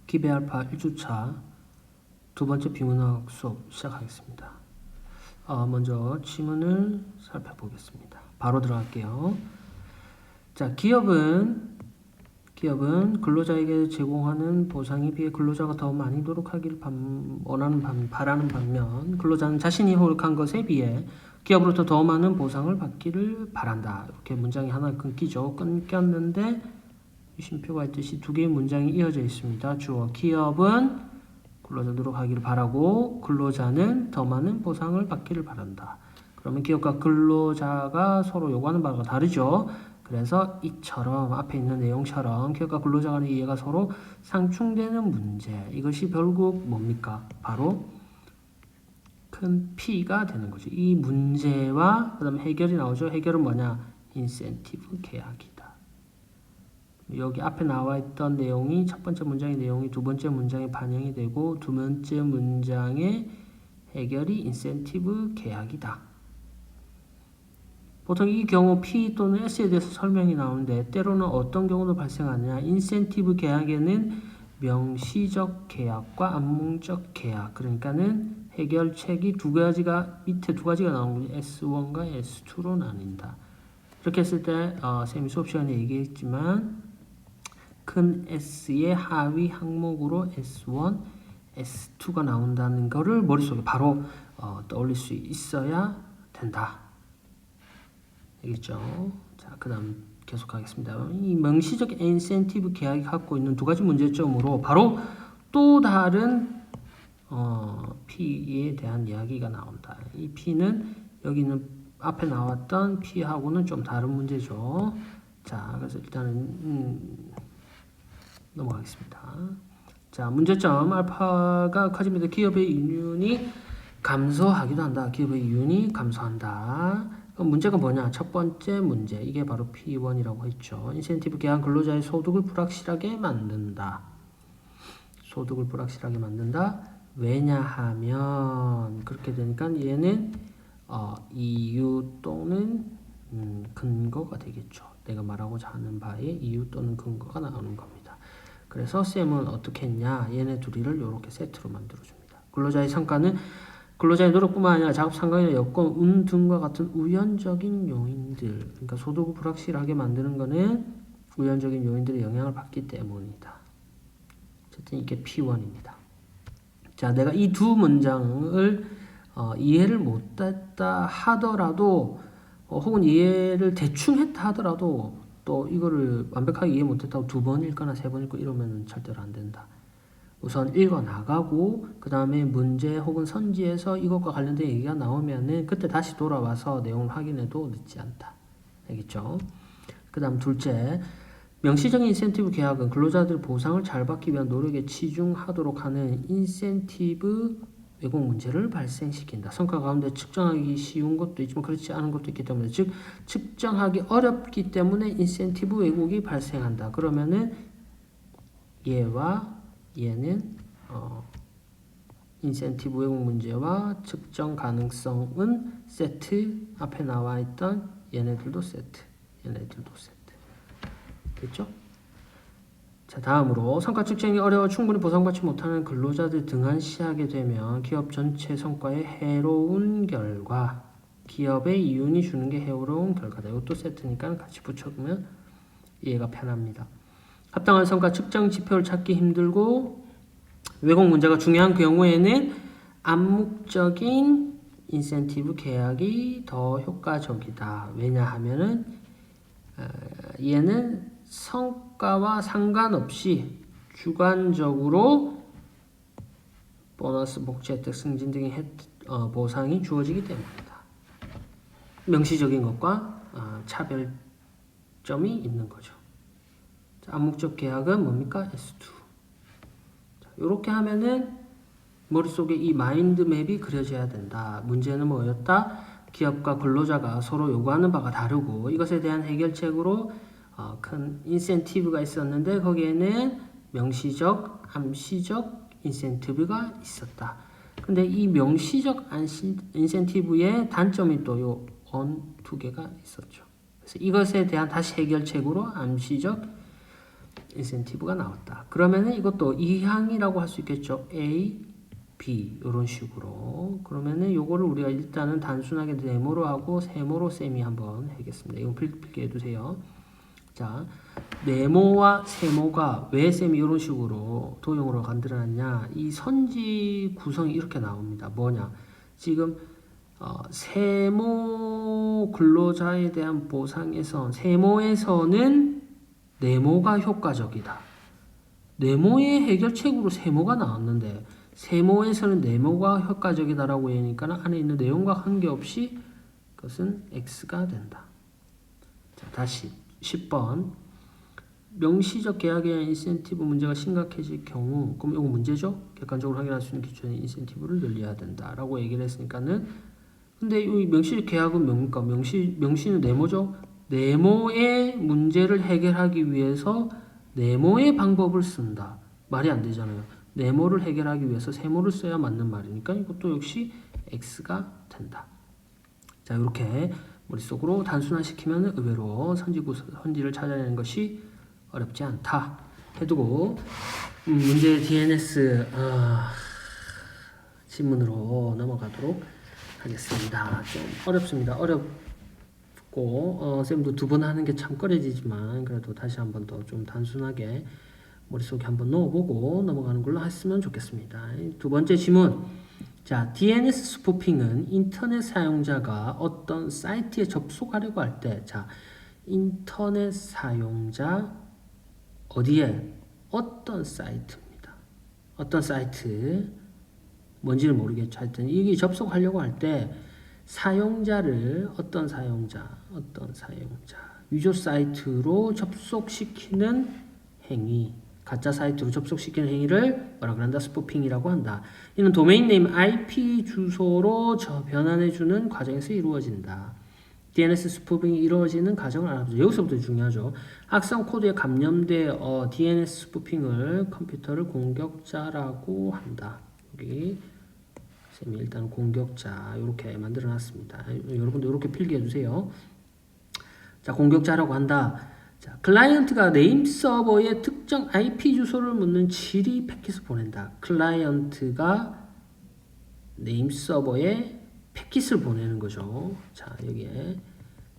기배알파 1주차 두 번째 비문학 수업 시작하겠습니다. 먼저 지문을 살펴보겠습니다. 바로 들어갈게요. 자, 기업은 근로자에게 제공하는 보상에 비해 근로자가 더 많이 노력하기를 바라는 반면 근로자는 자신이 노력한 것에 비해 기업으로부터 더 많은 보상을 받기를 바란다. 이렇게 문장이 하나 끊기죠. 끊겼는데 쉼표가 있듯이 두 개의 문장이 이어져 있습니다. 주어 기업은 근로자 노력하기를 바라고 근로자는 더 많은 보상을 받기를 바란다. 그러면 기업과 근로자가 서로 요구하는 바가 다르죠. 그래서 이처럼 앞에 있는 내용처럼 기업과 근로자 간의 이해가 서로 상충되는 문제, 이것이 결국 뭡니까? 바로 큰 P가 되는 거죠. 이 문제와 그 다음에 해결이 나오죠. 해결은 뭐냐? 인센티브 계약이다. 여기 앞에 나와 있던 내용이 첫 번째 문장의 내용이 두 번째 문장에 반영이 되고 두 번째 문장의 해결이 인센티브 계약이다. 보통 이 경우 P 또는 S에 대해서 설명이 나오는데 때로는 어떤 경우도 발생하느냐. 인센티브 계약에는 명시적 계약과 암묵적 계약, 그러니까는 해결책이 밑에 두 가지가 나오는 거죠. S1과 S2로 나뉜다. 이렇게 했을 때 쌤이 수업 시간에 얘기했지만 큰 S의 하위 항목으로 S1, S2가 나온다는 거를 머릿속에 바로 떠올릴 수 있어야 된다. 알겠죠? 자, 그 다음 계속하겠습니다. 이 명시적 인센티브 계약이 갖고 있는 두 가지 문제점으로 바로 또 다른 P에 대한 이야기가 나온다. 이 P는 여기는 앞에 나왔던 P하고는 좀 다른 문제죠. 자, 그래서 일단은 넘어가겠습니다. 자, 문제점 알파가 커지면서 기업의 이윤이 감소하기도 한다. 기업의 이윤이 감소한다. 그럼 문제가 뭐냐? 첫 번째 문제, 이게 바로 P1이라고 했죠. 인센티브 계약 근로자의 소득을 불확실하게 만든다. 소득을 불확실하게 만든다. 왜냐하면 그렇게 되니까 얘는 이유 또는 근거가 되겠죠. 내가 말하고자 하는 바에 이유 또는 근거가 나오는 겁니다. 그래서 쌤은 어떻게 했냐? 얘네 둘이를 이렇게 세트로 만들어줍니다. 근로자의 성과는 근로자의 노력뿐만 아니라 작업 상황이나 여건, 운 등과 같은 우연적인 요인들, 그러니까 소득을 불확실하게 만드는 거는 우연적인 요인들의 영향을 받기 때문이다. 어쨌든 이게 P1입니다. 자, 내가 이 두 문장을 이해를 못했다 하더라도 혹은 이해를 대충 했다 하더라도 또 이거를 완벽하게 이해 못했다고 두 번 읽거나 세 번 읽고 이러면 절대로 안 된다. 우선 읽어 나가고 그 다음에 문제 혹은 선지에서 이것과 관련된 얘기가 나오면은 그때 다시 돌아와서 내용을 확인해도 늦지 않다. 알겠죠? 그 다음 둘째, 명시적인 인센티브 계약은 근로자들 보상을 잘 받기 위한 노력에 치중하도록 하는 인센티브 왜곡 문제를 발생시킨다. 성과 가운데 측정하기 쉬운 것도 있지만 그렇지 않은 것도 있기 때문에, 즉 측정하기 어렵기 때문에 인센티브 왜곡이 발생한다. 그러면은 얘와 얘는 인센티브 왜곡 문제와 측정 가능성은 세트, 앞에 나와 있던 얘네들도 세트, 얘네들도 세트. 됐죠? 자, 다음으로 성과 측정이 어려워 충분히 보상받지 못하는 근로자들 등한시하게 되면 기업 전체 성과에 해로운 결과, 기업의 이윤이 주는 게 해로운 결과다. 이것도 세트니까 같이 붙여보면 이해가 편합니다. 합당한 성과 측정 지표를 찾기 힘들고 왜곡 문제가 중요한 경우에는 암묵적인 인센티브 계약이 더 효과적이다. 왜냐하면은 얘는 성과와 상관없이 주관적으로 보너스, 복지 혜택, 승진 등의 보상이 주어지기 때문이다. 명시적인 것과 차별점이 있는 거죠. 암묵적 계약은 뭡니까? S2. 이렇게 하면은 머릿속에 이 마인드맵이 그려져야 된다. 문제는 뭐였다? 기업과 근로자가 서로 요구하는 바가 다르고 이것에 대한 해결책으로 큰 인센티브가 있었는데 거기에는 명시적, 암시적 인센티브가 있었다. 근데 이 명시적 인센티브의 단점이 또 요 두 개가 있었죠. 그래서 이것에 대한 다시 해결책으로 암시적 인센티브가 나왔다. 그러면은 이것도 이항이라고 할 수 있겠죠. A, B 이런 식으로. 그러면은 요거를 우리가 일단은 단순하게 네모로 하고 세모로 쌤이 한번 하겠습니다. 이거 필기 해두세요. 자, 네모와 세모가 왜 쌤이 이런 식으로 도형으로 만들어놨냐? 이 선지 구성이 이렇게 나옵니다. 뭐냐? 지금 세모 근로자에 대한 보상에서 세모에서는 네모가 효과적이다. 네모의 해결책으로 세모가 나왔는데 세모에서는 네모가 효과적이다라고 하니까 안에 있는 내용과 관계없이 그것은 X가 된다. 자, 다시 10번 명시적 계약에 의한 인센티브 문제가 심각해질 경우 그럼 이거 문제죠? 객관적으로 확인할 수 있는 기준의 인센티브를 늘려야 된다라고 얘기를 했으니까는 근데 이 명시적 계약은 뭡니까? 명시는 네모죠? 네모의 문제를 해결하기 위해서 네모의 방법을 쓴다. 말이 안 되잖아요. 네모를 해결하기 위해서 세모를 써야 맞는 말이니까 이것도 역시 X가 된다. 자, 이렇게 머릿속으로 단순화시키면 의외로 선지를 찾아내는 것이 어렵지 않다. 해두고 문제 DNS 지문으로 넘어가도록 하겠습니다. 좀 어렵습니다. 어렵고 쌤도 두 번 하는 게 참 꺼려지지만 그래도 다시 한 번 더 좀 단순하게 머릿속에 한번 넣어보고 넘어가는 걸로 했으면 좋겠습니다. 두 번째 지문. 자, DNS 스푸핑은 인터넷 사용자가 어떤 사이트에 접속하려고 할 때, 자, 인터넷 사용자 어디에 어떤 사이트입니다. 어떤 사이트 뭔지는 모르겠죠. 하여튼 이게 접속하려고 할 때 사용자를 어떤 사용자 위조 사이트로 접속시키는 행위, 가짜 사이트로 접속시키는 행위를 뭐라 그런다? 스푸핑이라고 한다. 이는 도메인 네임 IP 주소로 변환해주는 과정에서 이루어진다. DNS 스푸핑이 이루어지는 과정을 알아보죠. 여기서부터 중요하죠. 악성 코드에 감염돼 DNS 스푸핑을 컴퓨터를 공격자라고 한다. 여기 쌤이 일단 공격자 이렇게 만들어놨습니다. 여러분도 이렇게 필기해주세요. 자, 공격자라고 한다. 자, 클라이언트가 네임 서버에 특정 IP 주소를 묻는 질의 패킷을 보낸다. 클라이언트가 네임 서버에 패킷을 보내는 거죠. 자, 여기에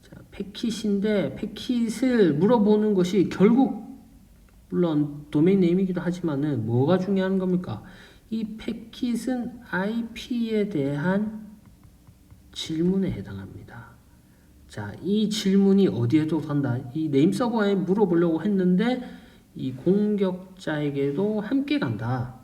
자, 패킷인데 패킷을 물어보는 것이 결국 물론 도메인 네임이기도 하지만은 뭐가 중요한 겁니까? 이 패킷은 IP에 대한 질문에 해당합니다. 자, 이 질문이 어디에도 간다. 이 네임 서버에 물어보려고 했는데 이 공격자에게도 함께 간다.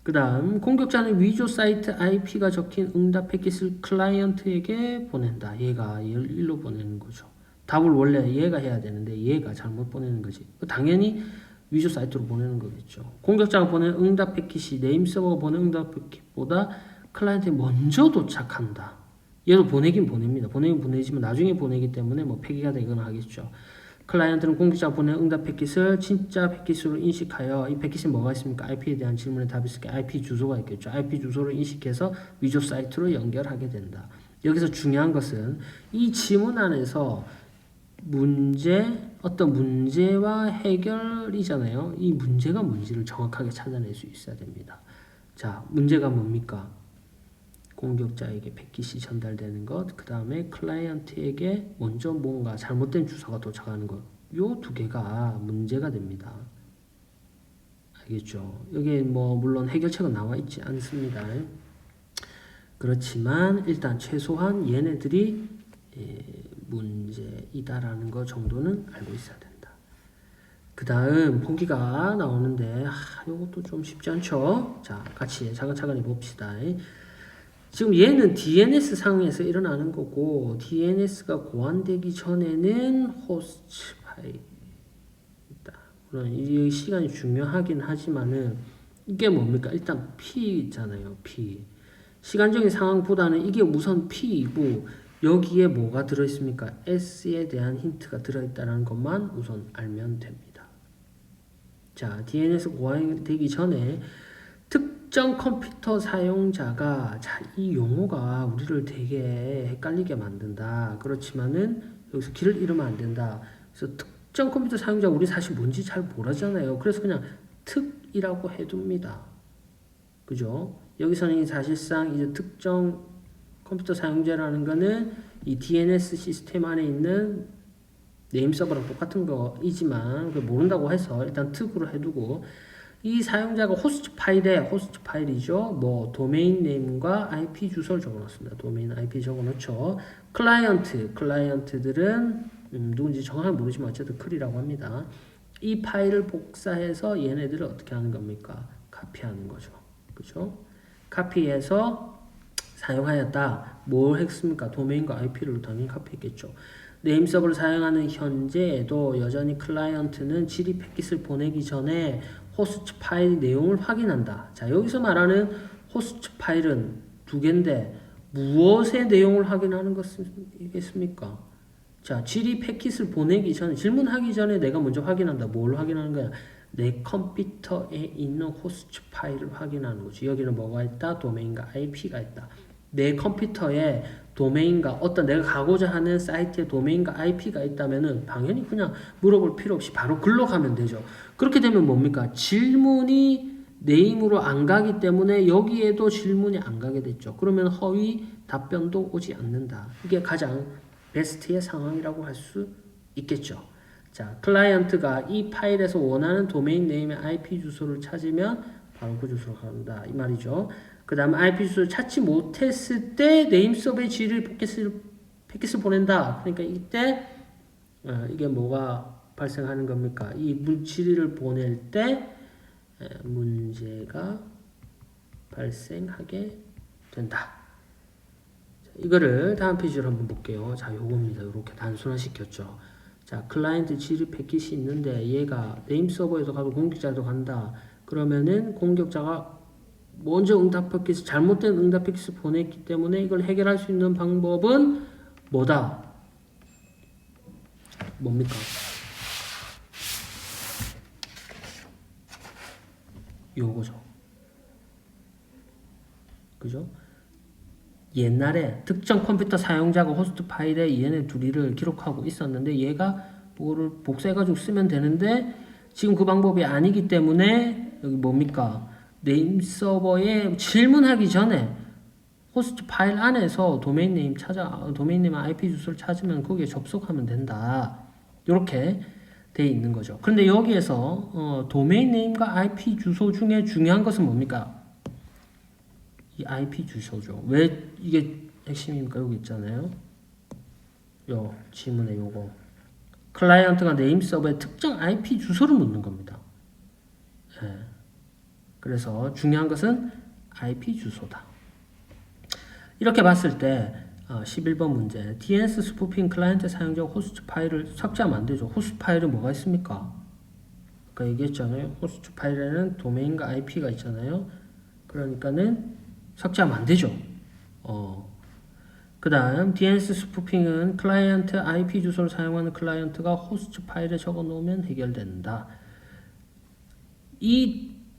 그 다음 공격자는 위조 사이트 IP가 적힌 응답 패킷을 클라이언트에게 보낸다. 얘가 일로 보내는 거죠. 답을 원래 얘가 해야 되는데 얘가 잘못 보내는 거지. 당연히 위조 사이트로 보내는 거겠죠. 공격자가 보낸 응답 패킷이 네임 서버가 보낸 응답 패킷보다 클라이언트에 먼저 도착한다. 얘도 보내긴 보냅니다. 보내긴 보내지만 나중에 보내기 때문에 뭐 폐기가 되거나 하겠죠. 클라이언트는 공격자가 보낸 응답 패킷을 진짜 패킷으로 인식하여 이 패킷에 뭐가 있습니까? IP에 대한 질문에 답이 있을 게 IP 주소가 있겠죠. IP 주소를 인식해서 위조 사이트로 연결하게 된다. 여기서 중요한 것은 이 지문 안에서 어떤 문제와 해결이잖아요. 이 문제가 뭔지를 정확하게 찾아낼 수 있어야 됩니다. 자, 문제가 뭡니까? 공격자에게 패킷이 전달되는 것, 그 다음에 클라이언트에게 먼저 뭔가 잘못된 주소가 도착하는 것, 요 두 개가 문제가 됩니다. 알겠죠? 여기 뭐 물론 해결책은 나와 있지 않습니다. 그렇지만 일단 최소한 얘네들이 문제이다라는 것 정도는 알고 있어야 된다. 그 다음 보기가 나오는데 이것도 좀 쉽지 않죠? 자, 같이 차근차근히 봅시다. 지금 얘는 DNS 상에서 일어나는 거고 DNS가 고안되기 전에는 호스트 파일이다. 물론 이 시간이 중요하긴 하지만은 이게 뭡니까? 일단 P잖아요. P. 시간적인 상황보다는 이게 우선 P이고 여기에 뭐가 들어있습니까? S에 대한 힌트가 들어있다는 것만 우선 알면 됩니다. 자, DNS 고안되기 전에 특정 컴퓨터 사용자가 이 용어가 우리를 되게 헷갈리게 만든다. 그렇지만은 여기서 길을 잃으면 안 된다. 그래서 특정 컴퓨터 사용자 우리 사실 뭔지 잘 모르잖아요. 그래서 그냥 특이라고 해둡니다. 그죠? 여기서는 사실상 이제 특정 컴퓨터 사용자라는 거는 이 DNS 시스템 안에 있는 네임 서버랑 똑같은 거이지만 그걸 모른다고 해서 일단 특으로 해두고 이 사용자가 호스트 파일이죠. 뭐 도메인 네임과 IP 주소를 적어놓습니다. 도메인 IP 적어놓죠. 클라이언트들은 누군지 정확히 모르지만 어쨌든 클이라고 합니다. 이 파일을 복사해서 얘네들을 어떻게 하는 겁니까? 카피하는 거죠. 그죠? 카피해서 사용하였다. 뭘 했습니까? 도메인과 IP를 당연히 카피했겠죠. 네임 서버를 사용하는 현재에도 여전히 클라이언트는 지리 패킷을 보내기 전에 호스트 파일 내용을 확인한다. 자, 여기서 말하는 호스트 파일은 두 개인데 무엇의 내용을 확인하는 것이겠습니까? 자, 지리 패킷을 보내기 전에 질문하기 전에 내가 먼저 확인한다. 뭘 확인하는 거야? 내 컴퓨터에 있는 호스트 파일을 확인하는 거지. 여기는 뭐가 있다? 도메인과 IP가 있다. 내 컴퓨터에 도메인과 어떤 내가 가고자 하는 사이트에 도메인과 IP가 있다면은 당연히 그냥 물어볼 필요 없이 바로 글로 가면 되죠. 그렇게 되면 뭡니까? 질문이 네임으로 안 가기 때문에 여기에도 질문이 안 가게 됐죠. 그러면 허위 답변도 오지 않는다. 이게 가장 베스트의 상황이라고 할 수 있겠죠. 자, 클라이언트가 이 파일에서 원하는 도메인 네임의 IP 주소를 찾으면 바로 그 주소로 간다. 이 말이죠. 그 다음에 IP 주소를 찾지 못했을 때 네임 서버의 지리를 패킷을 보낸다. 그러니까 이때 이게 뭐가 발생하는 겁니까? 이 지리를 보낼 때 문제가 발생하게 된다. 자, 이거를 다음 페이지로 한번 볼게요. 자, 요겁니다. 이렇게 단순화시켰죠. 자, 클라이언트 지리 패킷이 있는데 얘가 네임 서버에서 가도 공격자도 간다. 그러면은 공격자가 먼저 응답 패킷을 잘못된 응답 패킷을 보냈기 때문에 이걸 해결할 수 있는 방법은 뭐다? 뭡니까? 요거죠. 그죠? 옛날에 특정 컴퓨터 사용자가 호스트 파일에 얘네 둘이를 기록하고 있었는데 얘가 그거를 복사해가지고 쓰면 되는데 지금 그 방법이 아니기 때문에 여기 뭡니까? 네임 서버에 질문하기 전에 호스트 파일 안에서 도메인 네임 IP 주소를 찾으면 거기에 접속하면 된다. 이렇게 돼 있는 거죠. 그런데 여기에서 도메인 네임과 IP 주소 중에 중요한 것은 뭡니까? 이 IP 주소죠. 왜 이게 핵심입니까? 여기 있잖아요. 요 지문에 요거 클라이언트가 네임 서버에 특정 IP 주소를 묻는 겁니다. 네. 그래서 중요한 것은 IP 주소다. 이렇게 봤을 때 11번 문제 DNS 스푸핑 클라이언트 사용자 호스트 파일을 삭제하면 안 되죠. 호스트 파일에 뭐가 있습니까? 아까 얘기했잖아요. 호스트 파일에는 도메인과 IP가 있잖아요. 그러니까는 삭제하면 안 되죠. 그 다음 DNS 스푸핑은 클라이언트 IP 주소를 사용하는 클라이언트가 호스트 파일에 적어 놓으면 해결된다.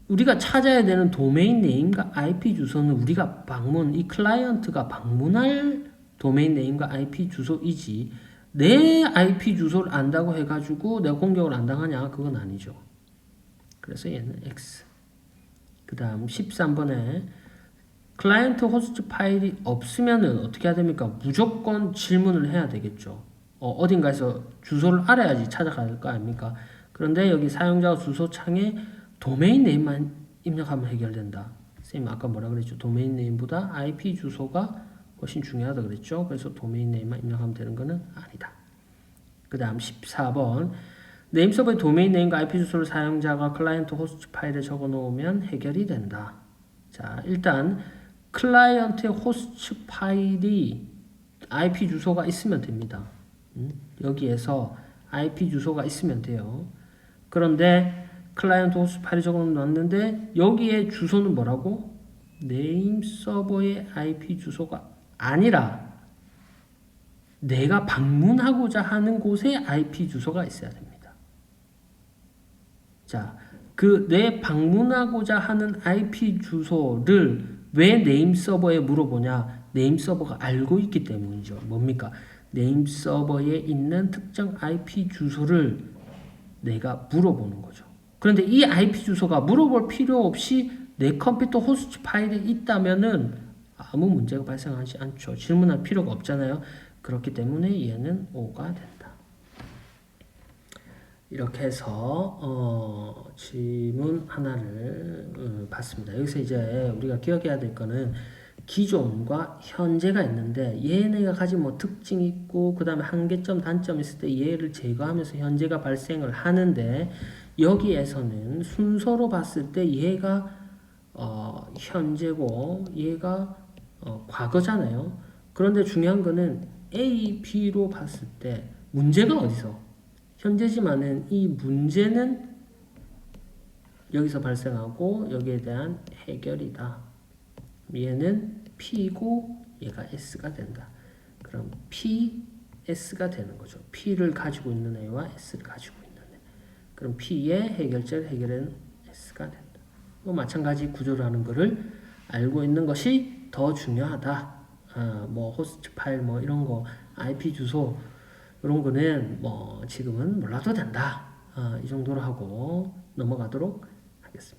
우리가 찾아야 되는 도메인 네임과 IP 주소는 우리가 이 클라이언트가 방문할 도메인 네임과 IP 주소이지 내 IP 주소를 안다고 해가지고 내가 공격을 안 당하냐? 그건 아니죠. 그래서 얘는 X. 그 다음 13번에 클라이언트 호스트 파일이 없으면은 어떻게 해야 됩니까? 무조건 질문을 해야 되겠죠. 어딘가에서 주소를 알아야지 찾아갈 거 아닙니까? 그런데 여기 사용자 주소 창에 도메인 네임만 입력하면 해결된다. 선생님 아까 뭐라 그랬죠? 도메인 네임보다 IP 주소가 훨씬 중요하다 그랬죠? 그래서 도메인 네임만 입력하면 되는 거는 아니다. 그 다음 14번 네임 서버의 도메인 네임과 IP 주소를 사용자가 클라이언트 호스트 파일에 적어 놓으면 해결이 된다. 자, 일단 클라이언트의 호스트 파일이 IP 주소가 있으면 됩니다. 여기에서 IP 주소가 있으면 돼요. 그런데 클라이언트 호스트 파일에 적어놨는데 여기에 주소는 뭐라고? 네임 서버의 IP 주소가 아니라 내가 방문하고자 하는 곳에 IP 주소가 있어야 됩니다. 자, 내 방문하고자 하는 IP 주소를 왜 네임 서버에 물어보냐? 네임 서버가 알고 있기 때문이죠. 뭡니까? 네임 서버에 있는 특정 IP 주소를 내가 물어보는 거죠. 그런데 이 IP 주소가 물어볼 필요 없이 내 컴퓨터 호스트 파일에 있다면은 아무 문제가 발생하지 않죠. 질문할 필요가 없잖아요. 그렇기 때문에 얘는 O가 된다. 이렇게 해서 질문 하나를 봤습니다. 여기서 이제 우리가 기억해야 될 거는 기존과 현재가 있는데 얘네가 가진 뭐 특징이 있고 그 다음에 한계점, 단점이 있을 때 얘를 제거하면서 현재가 발생을 하는데 여기에서는 순서로 봤을 때 얘가 현재고 얘가 과거잖아요. 그런데 중요한 거는 A, B로 봤을 때 문제가 어디서? 현재지만은 이 문제는 여기서 발생하고 여기에 대한 해결이다. 얘는 P고 얘가 S가 된다. 그럼 P, S가 되는 거죠. P를 가지고 있는 애와 S를 가지고 있는 애. 그럼 P의 해결제를 해결하는 S가 된다. 뭐 마찬가지 구조를 하는 거를 알고 있는 것이 더 중요하다. 뭐 호스트 파일 뭐 이런 거 IP 주소 이런 거는 뭐 지금은 몰라도 된다. 이 정도로 하고 넘어가도록